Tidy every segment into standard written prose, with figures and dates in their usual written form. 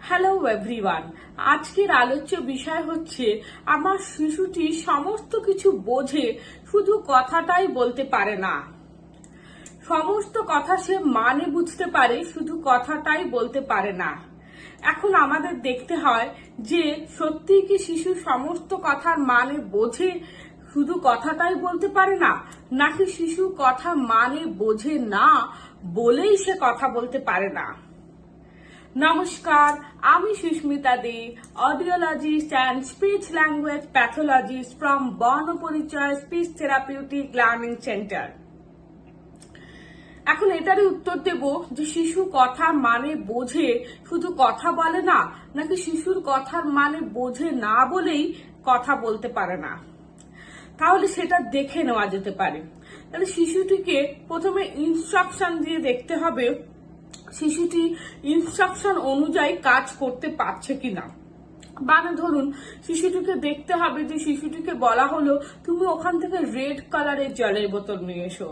Hello everyone, আজকের আলোচ্য বিষয় হচ্ছে আমার শিশুটি সমস্ত কিছু বোঝে, শুধু কথাটাই বলতে পারে না। সমস্ত কথা সে মানে বুঝতে পারে, শুধু কথাটাই বলতে পারে না। এখন আমাদের দেখতে হয় যে সত্যিই কি শিশু সমস্ত কথার মানে বোঝে, শুধু কথাটাই বলতে পারে না, নাকি শিশু কথা মানে বোঝে না বলেই সে কথা বলতে পারে না। নমস্কার, আমি Susmita Dey, audiologist and speech language pathologist from Barnaparichay speech therapeutic learning centre. এখন এটারই উত্তর দেব যে শিশু কথা মানে বোঝে, শুধু কথা বলে না, নাকি শিশুর কথার মানে বোঝে না বলেই কথা বলতে পারে না। তাহলে সেটা দেখে নেওয়া যেতে পারে। তাহলে শিশুটিকে প্রথমে ইনস্ট্রাকশন দিয়ে দেখতে হবে শিশুটি ইনস্ট্রাকশন অনুযায়ী কাজ করতে পারছে কিনা। মানে ধরুন শিশুটিকে দেখতে হবে যে শিশুটিকে বলা হলো তুমি ওখান থেকে রেড কালারের জলের বোতল নিয়ে এসো,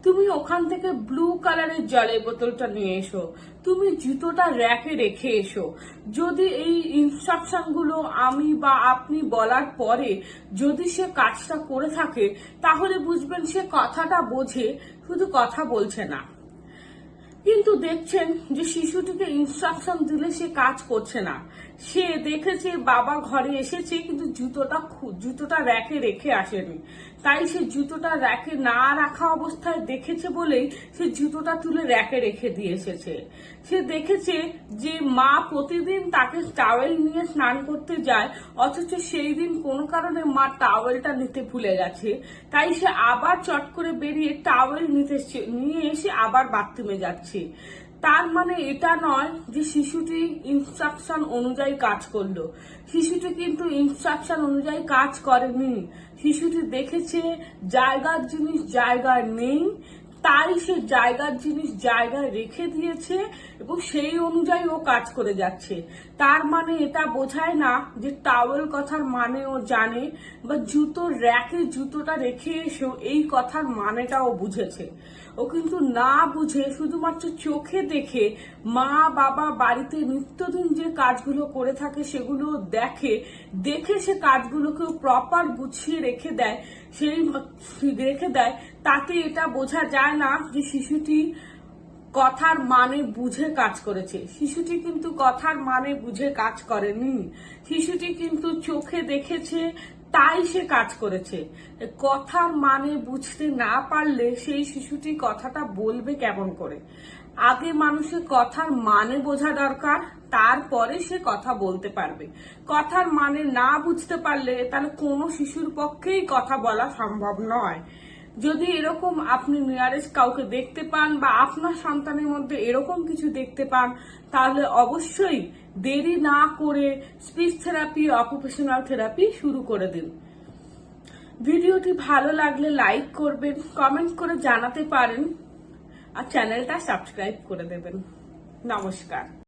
তুমি ওখান থেকে ব্লু কালারের জলের বোতলটা নিয়ে এসো, তুমি জুতোটা র্যাকে রেখে এসো। যদি এই ইনস্ট্রাকশন গুলো আমি বা আপনি বলার পরে যদি সে কাজটা করে থাকে, তাহলে বুঝবেন সে কথাটা বোঝে, শুধু কথা বলছে না। কিন্তু দেখছেন যে শিশুটিকে ইনস্ট্রাকশন দিলে সে কাজ করছে না। সে দেখেছে বাবা ঘরে এসেছে কিন্তু জুতোটা র্যাকে রেখে আসেনি, তাই সে জুতোটা র্যাকে না রাখা অবস্থায় দেখেছে বলেই সে জুতোটা তুলে র্যাকে রেখে দিয়ে এসেছে। সে দেখেছে যে মা প্রতিদিন তাকে টাওয়েল নিয়ে স্নান করতে যায়, অথচ সেই দিন কোনো কারণে মা টাওয়েলটা নিতে ভুলে গেছে, তাই সে আবার চট করে বেরিয়ে টাওয়েল নিয়ে এসে আবার বাথরুমে যাচ্ছে। তার মানে এটা নয় যে শিশুটি ইনস্ট্রাকশন অনুযায়ী কাজ করলো। শিশুটি কিন্তু ইনস্ট্রাকশন অনুযায়ী কাজ করেনি। শিশুটি দেখেছে জায়গার জিনিস জায়গায় নেই, তাই সে জায়গার জিনিস জায়গায় রেখে দিয়েছে এবং সেই অনুযায়ী ও কাজ করে যাচ্ছে। তার মানে এটা বোঝায় না যে টাওয়েল কথার মানে ও জানে, বা জুতোর র্যাকে জুতোটা রেখে এসেও এই কথার মানেটা ও বুঝেছে। ও কিন্তু না বুঝে শুধুমাত্র চোখে দেখে মা বাবা বাড়িতে নিত্যদিন যে কাজগুলো করে থাকে সেগুলো দেখে সে কাজগুলোকে প্রপার গুছিয়ে রেখে দেয়, তাতে এটা বোঝা যায় না যে শিশুটি কথার মানে বুঝে কাজ করেছে। শিশুটি কিন্তু কথার মানে বুঝে কাজ করেনি। শিশুটি কিন্তু চোখে দেখেছে তাই সে কাজ করেছে। কথার মানে বুঝতে না পারলে সেই শিশুটি কথাটা বলবে কেমন করে? আগে মানুষের কথার মানে বোঝা দরকার, তারপরে সে কথা বলতে পারবে। কথার মানে না বুঝতে পারলে তাহলে কোনো শিশুর পক্ষেই কথা বলা সম্ভব নয়। যদি এরকম আপনি নিয়ারেস্ট কাউকে দেখতে পান বা আপনার সন্তানের মধ্যে এরকম কিছু দেখতে পান, তাহলে অবশ্যই দেরি না করে স্পিচ থেরাপি, অকুপেশনাল থেরাপি শুরু করে দিন। ভিডিওটি ভালো লাগলে লাইক করবেন, কমেন্ট করে জানাতে পারেন, আর চ্যানেলটা সাবস্ক্রাইব করে দেবেন। নমস্কার।